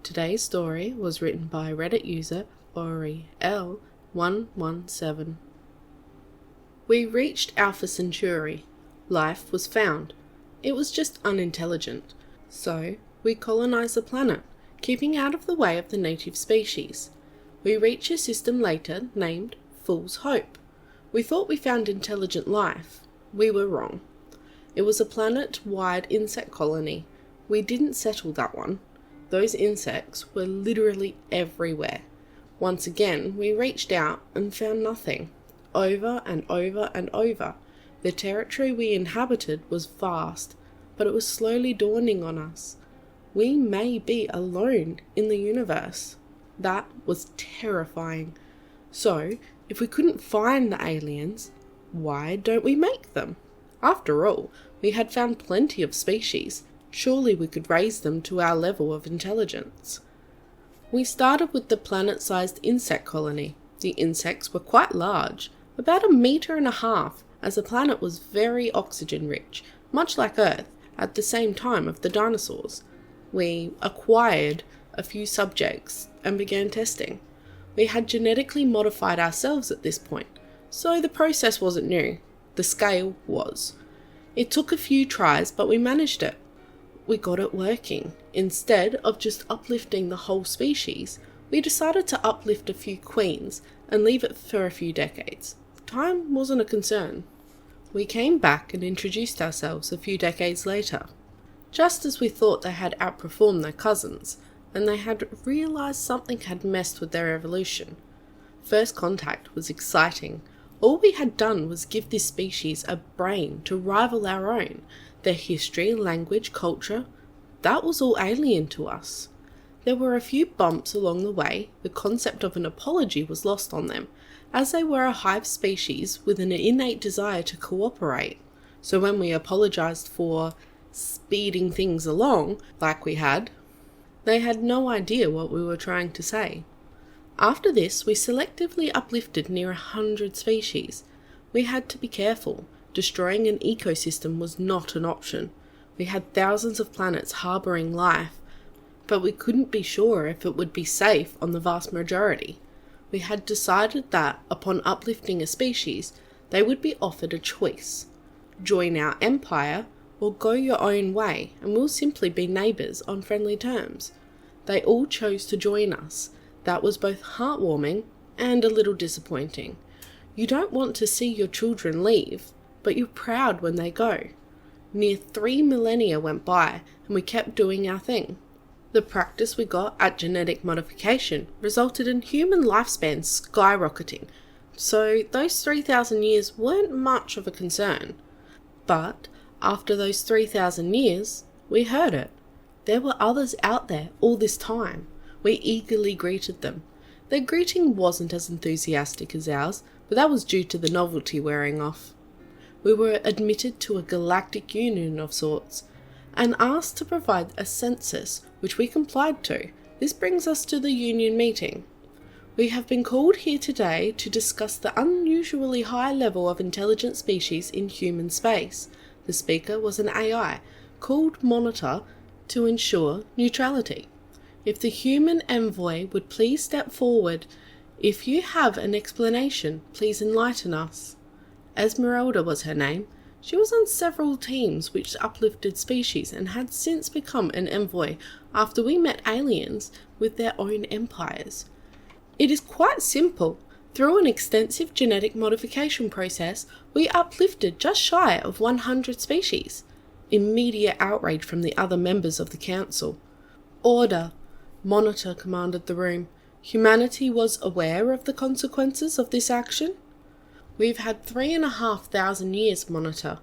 Today's story was written by Reddit user OriL117. We reached Alpha Centauri. Life was found. It was just unintelligent. So we colonized the planet, keeping out of the way of the native species. We reached a system later named Fool's Hope. We thought we found intelligent life. We were wrong. It was a planet-wide insect colony. We didn't settle that one. Those insects were literally everywhere. Once again, we reached out and found nothing. Over and over and over. The territory we inhabited was vast, but it was slowly dawning on us. We may be alone in the universe. That was terrifying. So, if we couldn't find the aliens, why don't we make them? After all, we had found plenty of species. Surely we could raise them to our level of intelligence. We started with the planet-sized insect colony. The insects were quite large, about 1.5 meters, as the planet was very oxygen-rich, much like Earth, at the same time of the dinosaurs. We acquired a few subjects and began testing. We had genetically modified ourselves at this point, so the process wasn't new. The scale was. It took a few tries, but we managed it. We got it working. Instead of just uplifting the whole species, we decided to uplift a few queens and leave it for a few decades. Time wasn't a concern. We came back and introduced ourselves a few decades later. Just as we thought they had outperformed their cousins, and they had realised something had messed with their evolution. First contact was exciting. All we had done was give this species a brain to rival our own. Their history, language, culture, that was all alien to us. There were a few bumps along the way. The concept of an apology was lost on them, as they were a hive species with an innate desire to cooperate. So when we apologised for speeding things along, like we had, they had no idea what we were trying to say. After this, we selectively uplifted near 100 species. We had to be careful. Destroying an ecosystem was not an option. We had thousands of planets harbouring life, but we couldn't be sure if it would be safe on the vast majority. We had decided that, upon uplifting a species, they would be offered a choice. Join our empire, or go your own way, and we'll simply be neighbours on friendly terms. They all chose to join us. That was both heartwarming and a little disappointing. You don't want to see your children leave, but you're proud when they go. Near 3 millennia went by, and we kept doing our thing. The practice we got at genetic modification resulted in human lifespans skyrocketing, so those 3,000 years weren't much of a concern. But after those 3,000 years, we heard it. There were others out there all this time. We eagerly greeted them. Their greeting wasn't as enthusiastic as ours, but that was due to the novelty wearing off. We were admitted to a galactic union of sorts, and asked to provide a census, which we complied to. This brings us to the union meeting. We have been called here today to discuss the unusually high level of intelligent species in human space. The speaker was an AI, called Monitor, to ensure neutrality. If the human envoy would please step forward. If you have an explanation, please enlighten us. Esmeralda was her name. She was on several teams which uplifted species and had since become an envoy after we met aliens with their own empires. It is quite simple. Through an extensive genetic modification process, we uplifted just shy of 100 species. Immediate outrage from the other members of the council. Order. Monitor commanded the room. Humanity was aware of the consequences of this action? We've had 3,500 years, Monitor.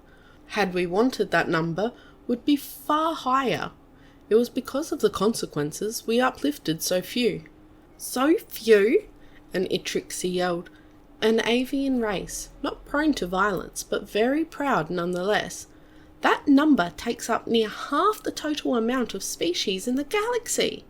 Had we wanted that number, would be far higher. It was because of the consequences we uplifted so few. So few? An Itrixie yelled. An avian race, not prone to violence, but very proud nonetheless. That number takes up near half the total amount of species in the galaxy.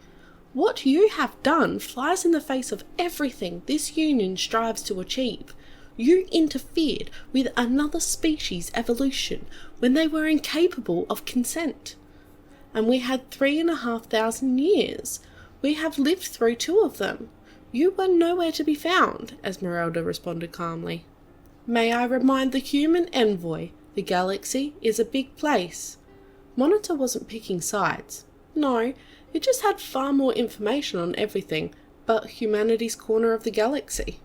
What you have done flies in the face of everything this union strives to achieve. You interfered with another species' evolution when they were incapable of consent. And we had 3,500 years. We have lived through 2 of them. You were nowhere to be found, Esmeralda responded calmly. May I remind the human envoy, the galaxy is a big place. Monitor wasn't picking sides. No, it just had far more information on everything but humanity's corner of the galaxy.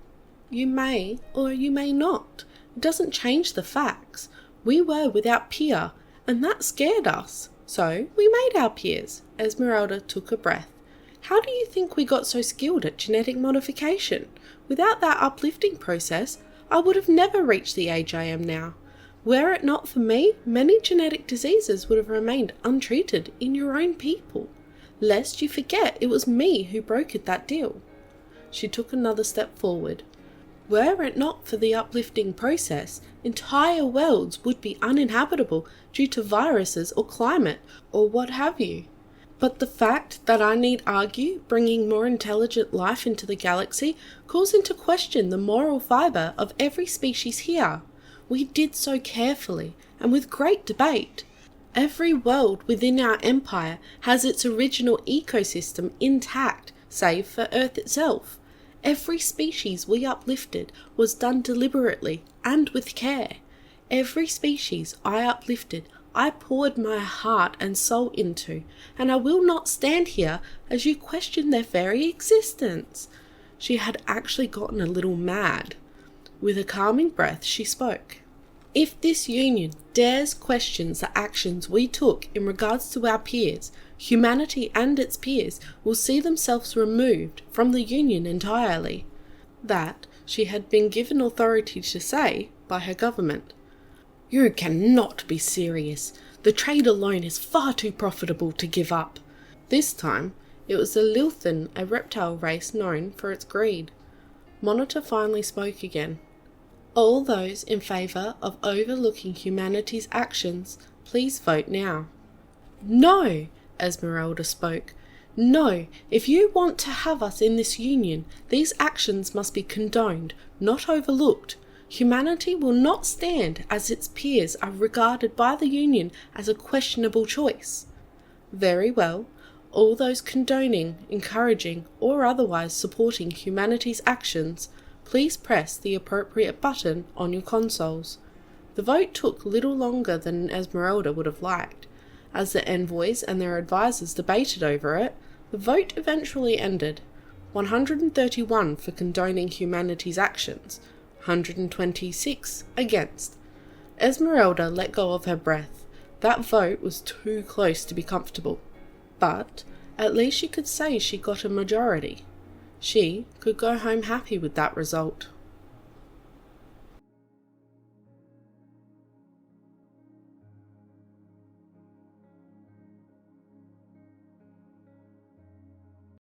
You may or you may not. It doesn't change the facts. We were without peer, and that scared us. So we made our peers. Esmeralda took a breath. How do you think we got so skilled at genetic modification? Without that uplifting process, I would have never reached the age I am now. Were it not for me, many genetic diseases would have remained untreated in your own people. Lest you forget it was me who brokered that deal. She took another step forward. Were it not for the uplifting process, entire worlds would be uninhabitable due to viruses or climate or what have you. But the fact that I need argue bringing more intelligent life into the galaxy calls into question the moral fibre of every species here. We did so carefully and with great debate. Every world within our empire has its original ecosystem intact, save for Earth itself. Every species we uplifted was done deliberately and with care. Every species I uplifted, I poured my heart and soul into, and I will not stand here as you question their very existence. She had actually gotten a little mad. With a calming breath, she spoke. If this union dares question the actions we took in regards to our peers, humanity and its peers will see themselves removed from the union entirely. That she had been given authority to say by her government. You cannot be serious. The trade alone is far too profitable to give up. This time, it was the Lilthan, a reptile race known for its greed. Monitor finally spoke again. All those in favour of overlooking humanity's actions, please vote now. No, Esmeralda spoke. No, if you want to have us in this union, these actions must be condoned, not overlooked. Humanity will not stand as its peers are regarded by the union as a questionable choice. Very well. All those condoning, encouraging, or otherwise supporting humanity's actions, please press the appropriate button on your consoles. The vote took little longer than Esmeralda would have liked. As the envoys and their advisors debated over it, the vote eventually ended. 131 for condoning humanity's actions, 126 against. Esmeralda let go of her breath. That vote was too close to be comfortable. But at least she could say she got a majority. She could go home happy with that result.